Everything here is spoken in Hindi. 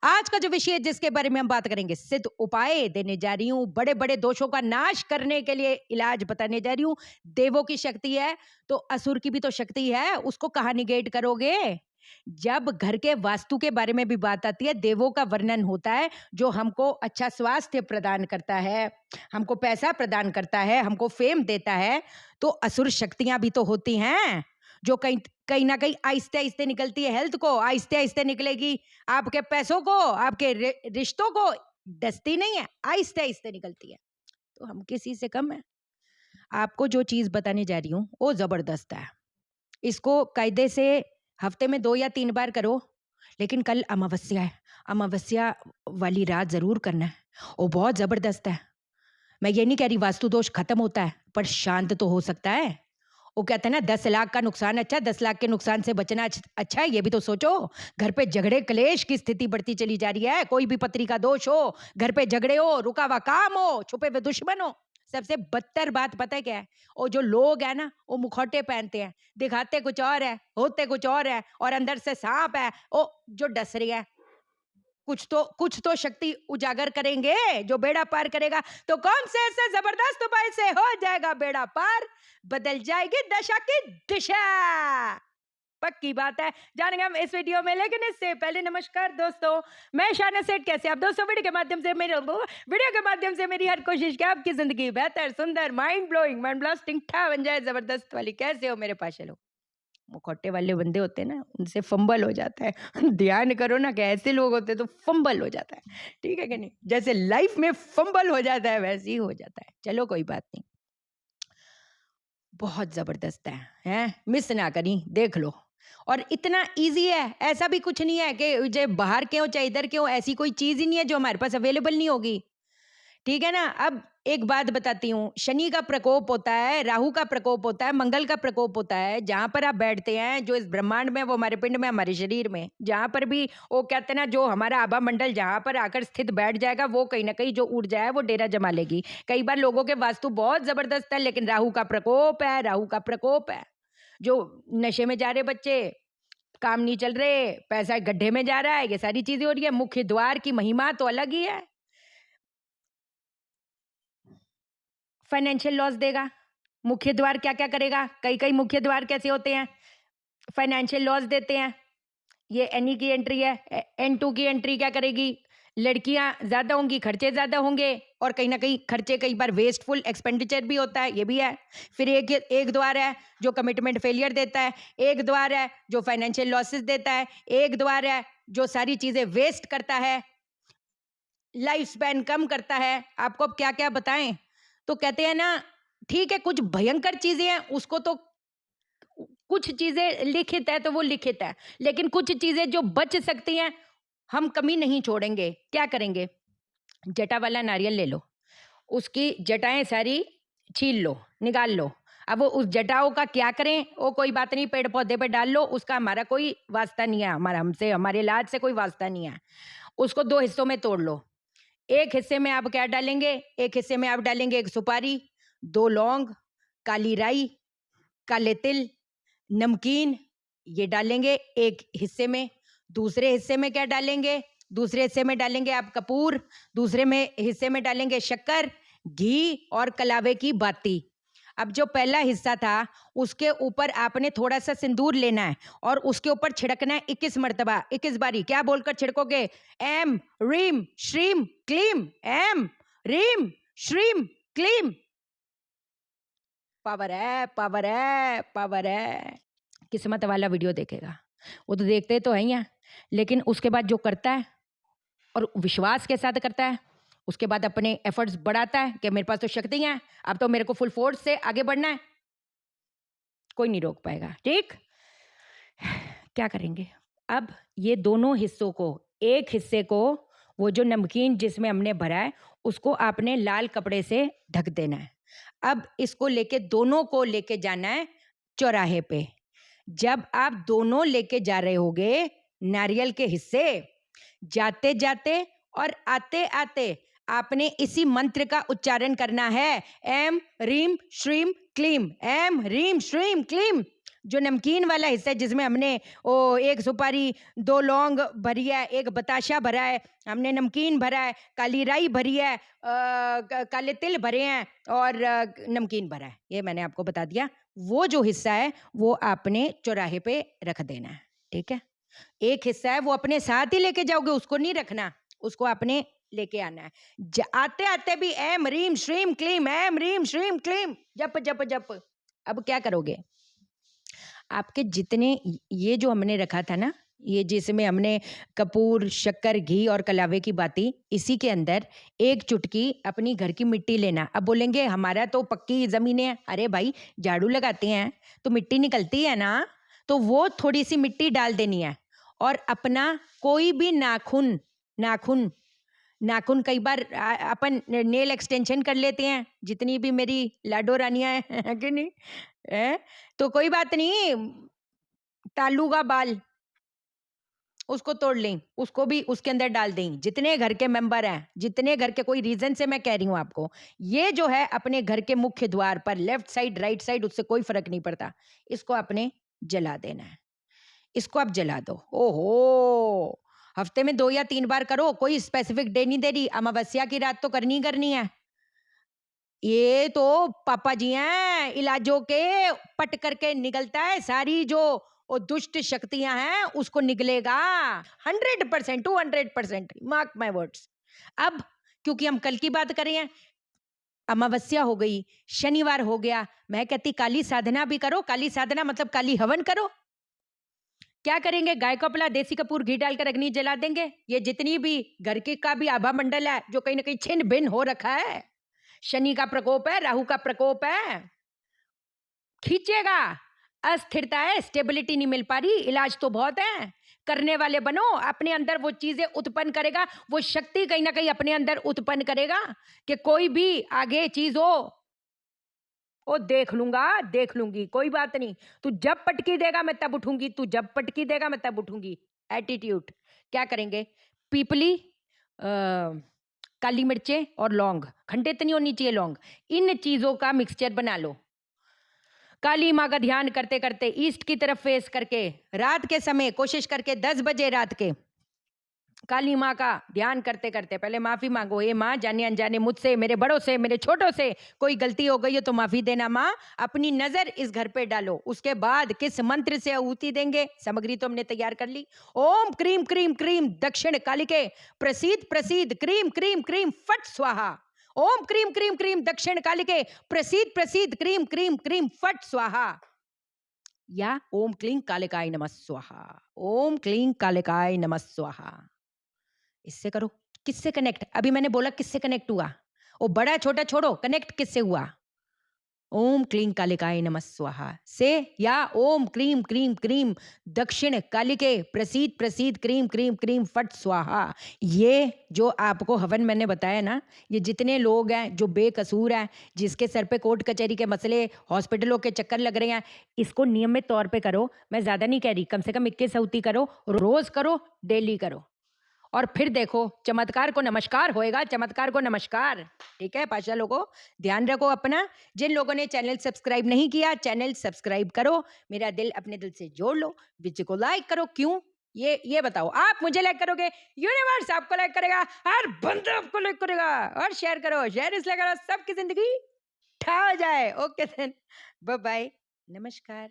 आज का जो विषय है जिसके बारे में हम बात करेंगे, सिद्ध उपाय देने जा रही हूँ, बड़े बड़े दोषों का नाश करने के लिए इलाज बताने जा रही हूँ। देवों की शक्ति है तो असुर की भी तो शक्ति है, उसको कहाँ निगेट करोगे? जब घर के वास्तु के बारे में भी बात आती है, देवों का वर्णन होता है जो हमको अच्छा स्वास्थ्य प्रदान करता है, हमको पैसा प्रदान करता है, हमको फेम देता है। तो असुर शक्तियां भी तो होती हैं जो कहीं कहीं ना कहीं आहिस्ते आहिस्ते निकलती है। हेल्थ को आहिस्ते आहिस्ते निकलेगी, आपके पैसों को, आपके रिश्तों को डसती नहीं है, आहिस्ते आहिस्ते निकलती है। तो हम किसी से कम है? आपको जो चीज बताने जा रही हूँ वो जबरदस्त है। इसको कायदे से हफ्ते में 2 या 3 बार करो, लेकिन कल अमावस्या है, अमावस्या वाली रात ज़रूर करना है, वो बहुत ज़बरदस्त है। मैं ये नहीं कह रही वास्तु दोष खत्म होता है, पर शांत तो हो सकता है। वो कहते हैं ना 10 लाख का नुकसान अच्छा, 10 लाख के नुकसान से बचना अच्छा है, ये भी तो सोचो। घर पे झगड़े क्लेश की स्थिति बढ़ती चली जा रही है, कोई भी पत्री का दोष हो, घर पे झगड़े हो, रुका हुआ काम हो, छुपे हुए दुश्मन हो। सबसे बदतर बात पता है क्या है? वो जो लोग है ना, वो मुखौटे पहनते हैं, दिखाते कुछ और है, होते कुछ और है, और अंदर से सांप है, वो जो डस रही है। कुछ तो शक्ति उजागर करेंगे जो बेड़ा पार करेगा। तो कौन से ऐसे जबरदस्त उपाय से हो जाएगा बेड़ा पार, बदल जाएगी दशा की दिशा। पक्की बात है, जानेंगे हम इस वीडियो में। लेकिन इससे पहले नमस्कार दोस्तों, मैं शाना सेठ। कैसे आप दोस्तों? वीडियो के माध्यम से मेरी हर कोशिश कि आपकी जिंदगी बेहतर, सुंदर, माइंड ब्लोइंग, माइंड ब्लास्टिंग ठा बन जाए, जबरदस्त वाली। कैसे हो मेरे पास लोग? मुखौटे वाले बंदे होते हैं ना, उनसे फंबल हो जाता है। ध्यान करो ना कि ऐसे लोग होते हैं तो फंबल हो जाता है, ठीक है कि नहीं? जैसे लाइफ में फंबल हो जाता है वैसे ही हो जाता है। चलो कोई बात नहीं, बहुत जबरदस्त है, मिस ना करी, देख लो। और इतना इजी है, ऐसा भी कुछ नहीं है कि जो बाहर के हो चाहे इधर के हो, ऐसी कोई चीज ही नहीं है जो हमारे पास अवेलेबल नहीं होगी, ठीक है ना? अब एक बात बताती हूँ, शनि का प्रकोप होता है, राहु का प्रकोप होता है, मंगल का प्रकोप होता है। जहाँ पर आप बैठते हैं, जो इस ब्रह्मांड में, वो हमारे पिंड में, हमारे शरीर में, जहाँ पर भी वो कहते हैं ना, जो हमारा आभा मंडल जहाँ पर आकर स्थित बैठ जाएगा, वो कहीं ना कहीं जो ऊर्जा है वो डेरा जमा लेगी। कई बार लोगों के वास्तु बहुत जबरदस्त है, लेकिन राहु का प्रकोप है, राहु का प्रकोप है। जो नशे में जा रहे बच्चे, काम नहीं चल रहे, पैसा गड्ढे में जा रहा है, ये सारी चीजें हो रही है। मुख्य द्वार की महिमा तो अलग ही है, फाइनेंशियल लॉस देगा। मुख्य द्वार क्या-क्या करेगा? कई-कई मुख्य द्वार कैसे होते हैं? फाइनेंशियल लॉस देते हैं। ये एनई की एंट्री है, एन2 की एंट्री क्या करेगी? लड़कियाँ ज़्यादा होंगी, खर्चे ज़्यादा होंगे, और कहीं न कहीं खर्चे कई बार वेस्टफुल एक्सपेंडिचर भी होता है, ये भी है। फिर एक एक द्वार है जो कमिटमेंट फेलियर देता है, एक द्वार है जो फाइनेंशियल लॉसेस देता है, एक द्वार है जो सारी चीज़ें वेस्ट करता है, लाइफ स्पैन कम करता है। आपको अब क्या-क्या बताएँ? तो कहते हैं ना, ठीक है कुछ भयंकर चीज़ें हैं, उसको तो कुछ चीज़ें लिखित है तो वो लिखित है, लेकिन कुछ चीज़ें जो बच सकती हैं, हम कमी नहीं छोड़ेंगे। क्या करेंगे? जटा वाला नारियल ले लो, उसकी जटाएँ सारी छील लो, निकाल लो। अब वो उस जटाओं का क्या करें? वो कोई बात नहीं, पेड़-पौधे पे डाल लो, उसका हमारा कोई वास्ता नहीं है, हमारा हमसे, हमारे इलाज से कोई वास्ता नहीं है। उसको 2 हिस्सों में तोड़ लो। एक हिस्से में आप क्या डालेंगे? एक हिस्से में आप डालेंगे 1 सुपारी, 2 लौंग, काली राई, काले तिल, नमकीन, ये डालेंगे एक हिस्से में। दूसरे हिस्से में क्या डालेंगे? दूसरे हिस्से में डालेंगे आप कपूर, दूसरे में हिस्से में डालेंगे शक्कर, घी और कलावे की बाती। अब जो पहला हिस्सा था, उसके ऊपर आपने थोड़ा-सा सिंदूर लेना है और उसके ऊपर छिड़कना है 21 मर्तबा, 21 बारी। क्या बोलकर छिड़कोगे? ऐं ह्रीं श्रीं क्लीं, ऐं ह्रीं श्रीं क्लीं। पावर है, पावर है, पावर है। किस्मत वाला वीडियो देखेगा, वो तो देखते तो हैं ही हैं, लेकिन उसके बाद जो करता है और विश्वास के साथ करता है, उसके बाद अपने एफर्ट्स बढ़ाता है कि मेरे पास तो शक्ति है, अब तो मेरे को फुल फोर्स से आगे बढ़ना है, कोई नहीं रोक पाएगा, ठीक? क्या करेंगे? अब ये दोनों हिस्सों को, एक हिस्से को, वो जो नमकीन जिसमें हमने भरा है, उसको आपने लाल कपड़े से ढक देना है। अब इसको लेके, दोनों को लेके जाना है चौराहे पे। जब आप दोनों लेके जा रहे होगे नारियल के हिस्से, जाते-जाते और आते-आते आपने इसी मंत्र का उच्चारण करना है, ऐं ह्रीं श्रीं क्लीं, ऐं ह्रीं श्रीं क्लीं। जो नमकीन वाला हिस्सा है जिसमें हमने वो एक सुपारी, 2 लौंग भरी है, एक बताशा भरा है, हमने नमकीन भरा है, काली राई भरी है, काले तिल भरे हैं और नमकीन भरा है। ये मैंने आपको बता दिया। वो जो हिस्सा है वो आपने चौराहे पे रख देना है, ठीक है? एक हिस्सा है वो अपने साथ ही लेके जाओगे, उसको नहीं रखना, उसको आपने लेके आना है। आते आते भी एम रीम श्रीम क्लीम, एम रीम श्रीम क्लीम, जप जप जप। अब क्या करोगे, आपके जितने ये जो हमने रखा था ना, ये जिसमें हमने कपूर, शक्कर, घी और कलावे की बाती, इसी के अंदर एक चुटकी अपनी घर की मिट्टी लेना। अब बोलेंगे हमारा तो पक्की ज़मीन है। अरे भाई, झाड़ू लगाते हैं तो मिट्टी निकलती है ना, तो वो थोड़ी सी मिट्टी डाल देनी है। और अपना कोई भी नाखून, नाखून नाखून कई बार अपन नेल एक्सटेंशन कर लेते हैं, जितनी भी मेरी लाडो रानियां हैं, है कि नहीं है? तो कोई बात नहीं, तालू का बाल उसको तोड़ लें, उसको भी उसके अंदर डाल दें। जितने घर के मेंबर हैं, जितने घर के, कोई रीजन से मैं कह रही हूँ आपको, ये जो है अपने घर के मुख्य द्वार पर लेफ्ट साइड, राइट साइड, उससे कोई फर्क नहीं पड़ता, इसको आपने जला देना है। इसको आप जला दो। ओहो, हफ्ते में 2 या 3 बार करो, कोई स्पेसिफिक डे नहीं दे रही, अमावस्या की रात तो करनी ही करनी है। ये तो पापा जी हैं, इलाजों के पट करके निकलता है, सारी जो वो दुष्ट शक्तियां हैं उसको निकलेगा 100%, 200%, मार्क माय वर्ड्स। अब क्योंकि हम कल की बात कर रहे हैं, अमावस्या हो गई, शनिवार हो गया, मैं कहती काली साधना भी करो। काली साधना मतलब काली हवन करो। क्या करेंगे, गाय को अपना देसी कपूर घी डालकर अग्नि जला देंगे। ये जितनी भी घर के का भी आभा मंडल है जो कहीं ना कहीं छिन्न भिन्न हो रखा है, शनि का प्रकोप है, राहु का प्रकोप है, खींचेगा। अस्थिरता है, स्टेबिलिटी नहीं मिल पा रही, इलाज तो बहुत है। करने वाले बनो, अपने अंदर वो चीजें उत्पन्न करेगा, वो शक्ति कहीं ना कहीं अपने अंदर उत्पन्न करेगा कि कोई भी आगे चीज हो, ओ देख लूंगा, देख लूंगी, कोई बात नहीं। तू जब पटकी देगा मैं तब उठूंगी, तू जब पटकी देगा मैं तब उठूंगी। एटीट्यूड। क्या करेंगे, पीपली, काली मिर्चें और लौंग, खंडे तो नहीं होनी चाहिए लौंग, इन चीजों का मिक्सचर बना लो। काली माँ का ध्यान करते करते ईस्ट की तरफ फेस करके, रात के समय कोशिश करके 10 बजे रात के काली माँ का ध्यान करते करते पहले माफी मांगो। हे माँ, जाने अनजाने मुझसे, मेरे बड़ों से, मेरे छोटों से कोई गलती हो गई है तो माफी देना माँ। अपनी नजर इस घर पे डालो। उसके बाद किस मंत्र से आहुति देंगे, सामग्री तो हमने तैयार कर ली। ओम क्रीम क्रीम क्रीम दक्षिण कालिके प्रसीद प्रसीद क्रीम क्रीम क्रीम फट स्वाहा। ओम क्रीम क्रीम क्रीम दक्षिण कालिके प्रसीद प्रसीद क्रीम क्रीम क्रीम फट स्वाहा। या ओम क्लीं कालिकाय नमः स्वाहा, ओम क्लीं कालिकाय नमः स्वाहा। इससे करो। किससे कनेक्ट, अभी मैंने बोला किससे कनेक्ट हुआ, वो बड़ा छोटा छोड़ो, कनेक्ट किससे हुआ, ओम क्लीं कालिकाय नमः स्वाहा से, या ओम क्रीम क्रीम क्रीम दक्षिण कालिके प्रसीद प्रसीद क्रीम क्रीम क्रीम फट स्वाहा। ये जो आपको हवन मैंने बताया ना, ये जितने लोग हैं जो बेकसूर हैं, जिसके सर पे कोर्ट कचहरी के मसले, हॉस्पिटलों के चक्कर लग रहे हैं, इसको नियमित तौर पे करो। मैं ज्यादा नहीं कह रही, कम से कम 21 अहुति करो, रोज करो, डेली करो, और फिर देखो चमत्कार को नमस्कार होएगा, चमत्कार को नमस्कार। ठीक है पाशा लोगों, ध्यान रखो अपना। जिन लोगों ने चैनल सब्सक्राइब नहीं किया, चैनल सब्सक्राइब करो, मेरा दिल अपने दिल से जोड़ लो, वीडियो को लाइक करो। क्यों, ये बताओ, आप मुझे लाइक करोगे, यूनिवर्स आपको लाइक करेगा, हर बंदा आपको लाइक करेगा। और शेयर करो, शेयर इसलिए करो सबकी जिंदगी ठा हो जाए। ओके देन, बाय बाय, नमस्कार।